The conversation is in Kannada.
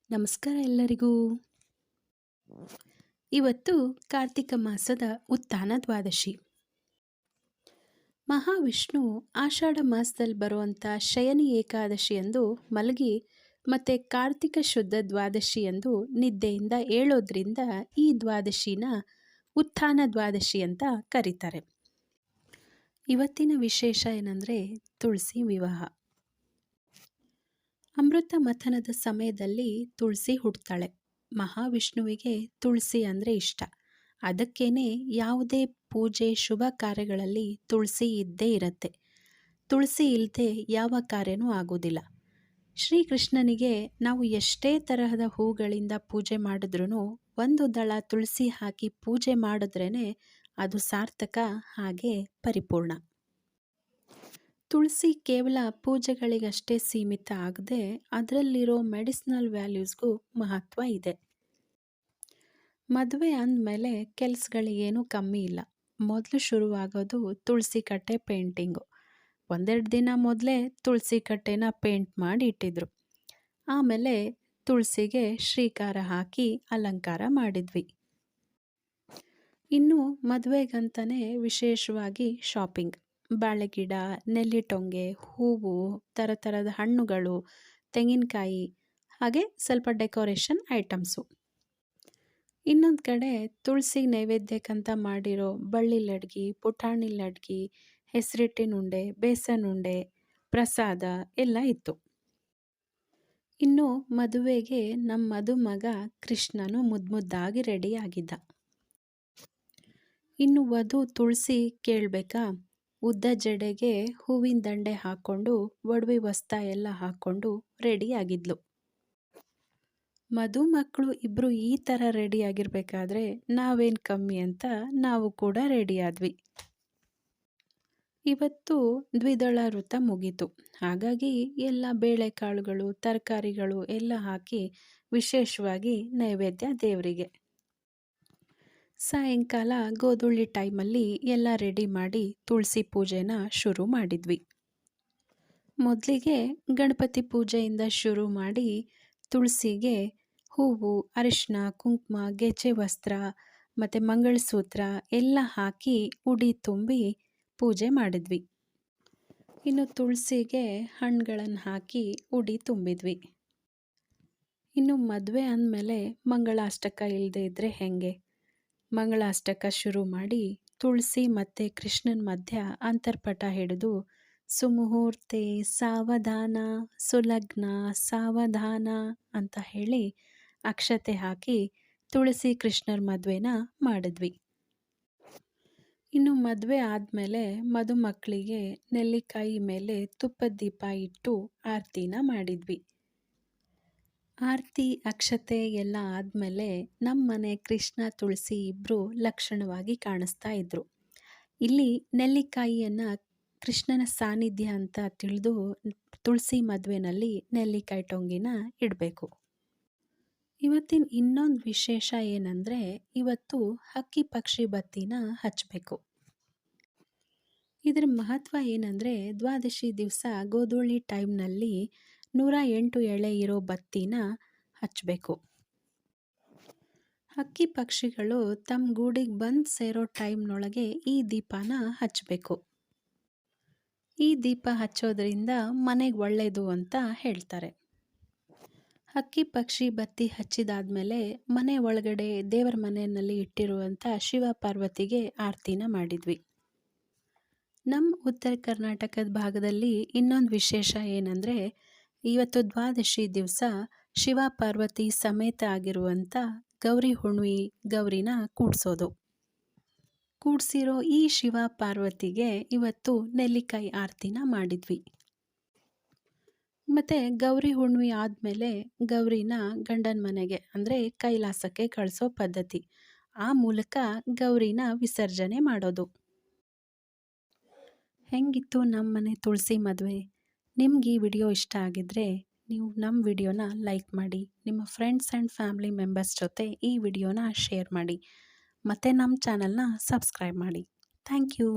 ನಮಸ್ಕಾರ ಎಲ್ಲರಿಗೂ. ಇವತ್ತು ಕಾರ್ತಿಕ ಮಾಸದ ಉತ್ಥಾನ ದ್ವಾದಶಿ. ಮಹಾವಿಷ್ಣು ಆಷಾಢ ಮಾಸದಲ್ಲಿ ಬರುವಂಥ ಶಯನಿ ಏಕಾದಶಿಯಂದು ಮಲಗಿ ಮತ್ತು ಕಾರ್ತಿಕ ಶುದ್ಧ ದ್ವಾದಶಿಯಂದು ನಿದ್ದೆಯಿಂದ ಏಳೋದ್ರಿಂದ ಈ ದ್ವಾದಶಿನ ಉತ್ಥಾನ ದ್ವಾದಶಿ ಅಂತ ಕರೀತಾರೆ. ಇವತ್ತಿನ ವಿಶೇಷ ಏನಂದರೆ ತುಳಸಿ ವಿವಾಹ. ಅಮೃತ ಮಥನದ ಸಮಯದಲ್ಲಿ ತುಳಸಿ ಹುಡ್ತಾಳೆ. ಮಹಾವಿಷ್ಣುವಿಗೆ ತುಳಸಿ ಅಂದರೆ ಇಷ್ಟ. ಅದಕ್ಕೇನೆ ಯಾವುದೇ ಪೂಜೆ ಶುಭ ಕಾರ್ಯಗಳಲ್ಲಿ ತುಳಸಿ ಇದ್ದೇ ಇರುತ್ತೆ. ತುಳಸಿ ಇಲ್ಲದೆ ಯಾವ ಕಾರ್ಯನೂ ಆಗೋದಿಲ್ಲ. ಶ್ರೀಕೃಷ್ಣನಿಗೆ ನಾವು ಎಷ್ಟೇ ತರಹದ ಹೂಗಳಿಂದ ಪೂಜೆ ಮಾಡಿದ್ರೂ ಒಂದು ದಳ ತುಳಸಿ ಹಾಕಿ ಪೂಜೆ ಮಾಡಿದ್ರೇ ಅದು ಸಾರ್ಥಕ, ಹಾಗೆ ಪರಿಪೂರ್ಣ. ತುಳಸಿ ಕೇವಲ ಪೂಜೆಗಳಿಗಷ್ಟೇ ಸೀಮಿತ ಆಗದೆ ಅದರಲ್ಲಿರೋ ಮೆಡಿಸಿನಲ್ ವ್ಯಾಲ್ಯೂಸ್ಗೂ ಮಹತ್ವ ಇದೆ. ಮದುವೆ ಅಂದಮೇಲೆ ಕೆಲಸಗಳಿಗೇನು ಕಮ್ಮಿ ಇಲ್ಲ. ಮೊದಲು ಶುರುವಾಗೋದು ತುಳಸಿ ಕಟ್ಟೆ ಪೇಂಟಿಂಗು. ಒಂದೆರಡು ದಿನ ಮೊದಲೇ ತುಳಸಿ ಕಟ್ಟೆನ ಪೇಂಟ್ ಮಾಡಿ ಇಟ್ಟಿದ್ರು. ಆಮೇಲೆ ತುಳಸಿಗೆ ಶ್ರೀಕಾರ ಹಾಕಿ ಅಲಂಕಾರ ಮಾಡಿದ್ವಿ. ಇನ್ನು ಮದುವೆಗಂತಲೇ ವಿಶೇಷವಾಗಿ ಶಾಪಿಂಗ್. ಬಾಳೆಗಿಡ, ನೆಲ್ಲಿಟೊಂಗೆ, ಹೂವು, ಥರದ ಹಣ್ಣುಗಳು, ತೆಂಗಿನಕಾಯಿ, ಹಾಗೆ ಸ್ವಲ್ಪ ಡೆಕೋರೇಷನ್ ಐಟಮ್ಸು. ಇನ್ನೊಂದು ಕಡೆ ತುಳಸಿ ನೈವೇದ್ಯಕ್ಕಂತ ಮಾಡಿರೋ ಬಳ್ಳಿ ಲಡ್ಗಿ, ಪುಟಾಣಿ ಲಡ್ಗಿ, ಹೆಸರಿಟ್ಟಿನ ಉಂಡೆ, ಬೇಸನ್ ಉಂಡೆ, ಪ್ರಸಾದ ಎಲ್ಲ ಇತ್ತು. ಇನ್ನು ಮದುವೆಗೆ ನಮ್ಮ ಮದುಮಗ ಕೃಷ್ಣನು ಮುದ್ದಾಗಿ ರೆಡಿ ಆಗಿದ್ದ. ಇನ್ನು ವಧು ತುಳಸಿ ಕೇಳಬೇಕಾ, ಉದ್ದ ಜಡೆಗೆ ಹೂವಿನ ದಂಡೆ ಹಾಕ್ಕೊಂಡು ಒಡವೆ ವಸ್ತ ಎಲ್ಲ ಹಾಕ್ಕೊಂಡು ರೆಡಿ ಆಗಿದ್ಲು. ಮದುಮಕ್ಕಳು ಇಬ್ಬರು ಈ ಥರ ರೆಡಿ ಆಗಿರಬೇಕಾದ್ರೆ ನಾವೇನು ಕಮ್ಮಿ ಅಂತ ನಾವು ಕೂಡ ರೆಡಿ ಆದ್ವಿ. ಇವತ್ತು ದ್ವಿದಳ ವೃತ ಮುಗೀತು. ಹಾಗಾಗಿ ಎಲ್ಲ ಬೇಳೆಕಾಳುಗಳು, ತರಕಾರಿಗಳು ಎಲ್ಲ ಹಾಕಿ ವಿಶೇಷವಾಗಿ ನೈವೇದ್ಯ ದೇವರಿಗೆ. ಸಾಯಂಕಾಲ ಗೋಧೂಳಿ ಟೈಮಲ್ಲಿ ಎಲ್ಲ ರೆಡಿ ಮಾಡಿ ತುಳಸಿ ಪೂಜೆನ ಶುರು ಮಾಡಿದ್ವಿ. ಮೊದಲಿಗೆ ಗಣಪತಿ ಪೂಜೆಯಿಂದ ಶುರು ಮಾಡಿ ತುಳಸಿಗೆ ಹೂವು, ಅರಿಶಿನ, ಕುಂಕುಮ, ಗೆಜ್ಜೆ ವಸ್ತ್ರ ಮತ್ತು ಮಂಗಳಸೂತ್ರ ಎಲ್ಲ ಹಾಕಿ ಉಡಿ ತುಂಬಿ ಪೂಜೆ ಮಾಡಿದ್ವಿ. ಇನ್ನು ತುಳಸಿಗೆ ಹಣ್ಣುಗಳನ್ನು ಹಾಕಿ ಉಡಿ ತುಂಬಿದ್ವಿ. ಇನ್ನು ಮದುವೆ ಅಂದಮೇಲೆ ಮಂಗಳಾಷ್ಟಕ ಇಲ್ಲದೆ ಇದ್ದರೆ ಹೇಗೆ? ಮಂಗಳಾಷ್ಟಕ ಶುರು ಮಾಡಿ ತುಳಸಿ ಮತ್ತು ಕೃಷ್ಣನ ಮಧ್ಯ ಅಂತರ್ಪಟ ಹಿಡಿದು ಸುಮುಹೂರ್ತೆ ಸಾವಧಾನ, ಸುಲಗ್ನ ಸಾವಧಾನ ಅಂತ ಹೇಳಿ ಅಕ್ಷತೆ ಹಾಕಿ ತುಳಸಿ ಕೃಷ್ಣರ ಮದುವೆನ ಮಾಡಿದ್ವಿ. ಇನ್ನು ಮದುವೆ ಆದಮೇಲೆ ಮದುಮಕ್ಕಳಿಗೆ ನೆಲ್ಲಿಕಾಯಿ ಮೇಲೆ ತುಪ್ಪದ ದೀಪ ಇಟ್ಟು ಆರತಿನ ಮಾಡಿದ್ವಿ. ಆರತಿ, ಅಕ್ಷತೆ ಎಲ್ಲ ಆದಮೇಲೆ ನಮ್ಮ ಮನೆ ಕೃಷ್ಣ ತುಳಸಿ ಇಬ್ಬರು ಲಕ್ಷಣವಾಗಿ ಕಾಣಿಸ್ತಾ ಇದ್ರು. ಇಲ್ಲಿ ನೆಲ್ಲಿಕಾಯಿಯನ್ನು ಕೃಷ್ಣನ ಸಾನ್ನಿಧ್ಯ ಅಂತ ತಿಳಿದು ತುಳಸಿ ಮದುವೆನಲ್ಲಿ ನೆಲ್ಲಿಕಾಯಿ ಟೊಂಗಿನ ಇಡಬೇಕು. ಇವತ್ತಿನ ಇನ್ನೊಂದು ವಿಶೇಷ ಏನಂದರೆ ಇವತ್ತು ಹಕ್ಕಿ ಪಕ್ಷಿ ಬತ್ತಿನ ಹಚ್ಚಬೇಕು. ಇದರ ಮಹತ್ವ ಏನಂದರೆ ದ್ವಾದಶಿ ದಿವಸ ಗೋಧೂಳಿ ಟೈಮ್ನಲ್ಲಿ 108 ಎಳೆ ಇರೋ ಬತ್ತಿನ ಹಚ್ಚಬೇಕು. ಹಕ್ಕಿ ಪಕ್ಷಿಗಳು ತಮ್ಮ ಗೂಡಿಗೆ ಬಂದು ಸೇರೋ ಟೈಮ್ನೊಳಗೆ ಈ ದೀಪನ ಹಚ್ಚಬೇಕು. ಈ ದೀಪ ಹಚ್ಚೋದ್ರಿಂದ ಮನೆಗೆ ಒಳ್ಳೆಯದು ಅಂತ ಹೇಳ್ತಾರೆ. ಹಕ್ಕಿ ಪಕ್ಷಿ ಬತ್ತಿ ಹಚ್ಚಿದಾದ್ಮೇಲೆ ಮನೆ ಒಳಗಡೆ ದೇವರ ಮನೆಯಲ್ಲಿ ಇಟ್ಟಿರುವಂಥ ಶಿವ ಪಾರ್ವತಿಗೆ ಆರತಿನ ಮಾಡಿದ್ವಿ. ನಮ್ಮ ಉತ್ತರ ಕರ್ನಾಟಕದ ಭಾಗದಲ್ಲಿ ಇನ್ನೊಂದು ವಿಶೇಷ ಏನಂದರೆ ಇವತ್ತು ದ್ವಾದಶಿ ದಿವಸ ಶಿವ ಪಾರ್ವತಿ ಸಮೇತ ಆಗಿರುವಂಥ ಗೌರಿ ಹುಣ್ಣಿಮೆ ಗೌರಿನ ಕೂಡಿಸೋದು. ಕೂಡಿಸಿರೋ ಈ ಶಿವ ಪಾರ್ವತಿಗೆ ಇವತ್ತು ನೆಲ್ಲಿಕಾಯಿ ಆರತಿನ ಮಾಡಿದ್ವಿ. ಮತ್ತು ಗೌರಿ ಹುಣ್ಣಿಮೆ ಆದಮೇಲೆ ಗೌರಿನ ಗಂಡನ ಮನೆಗೆ ಅಂದರೆ ಕೈಲಾಸಕ್ಕೆ ಕಳಿಸೋ ಪದ್ಧತಿ. ಆ ಮೂಲಕ ಗೌರಿನ ವಿಸರ್ಜನೆ ಮಾಡೋದು. ಹೆಂಗಿತ್ತು ನಮ್ಮ ಮನೆ ತುಳಸಿ ಮದುವೆ? ನಿಮ್ಗೆ ಈ ವಿಡಿಯೋ ಇಷ್ಟ ಆಗಿದ್ದರೆ ನೀವು ನಮ್ಮ ವಿಡಿಯೋನ ಲೈಕ್ ಮಾಡಿ, ನಿಮ್ಮ ಫ್ರೆಂಡ್ಸ್ ಆ್ಯಂಡ್ ಫ್ಯಾಮಿಲಿ ಮೆಂಬರ್ಸ್ ಜೊತೆ ಈ ವಿಡಿಯೋನ ಶೇರ್ ಮಾಡಿ, ಮತ್ತು ನಮ್ಮ ಚಾನಲ್ನ ಸಬ್ಸ್ಕ್ರೈಬ್ ಮಾಡಿ. Thank you.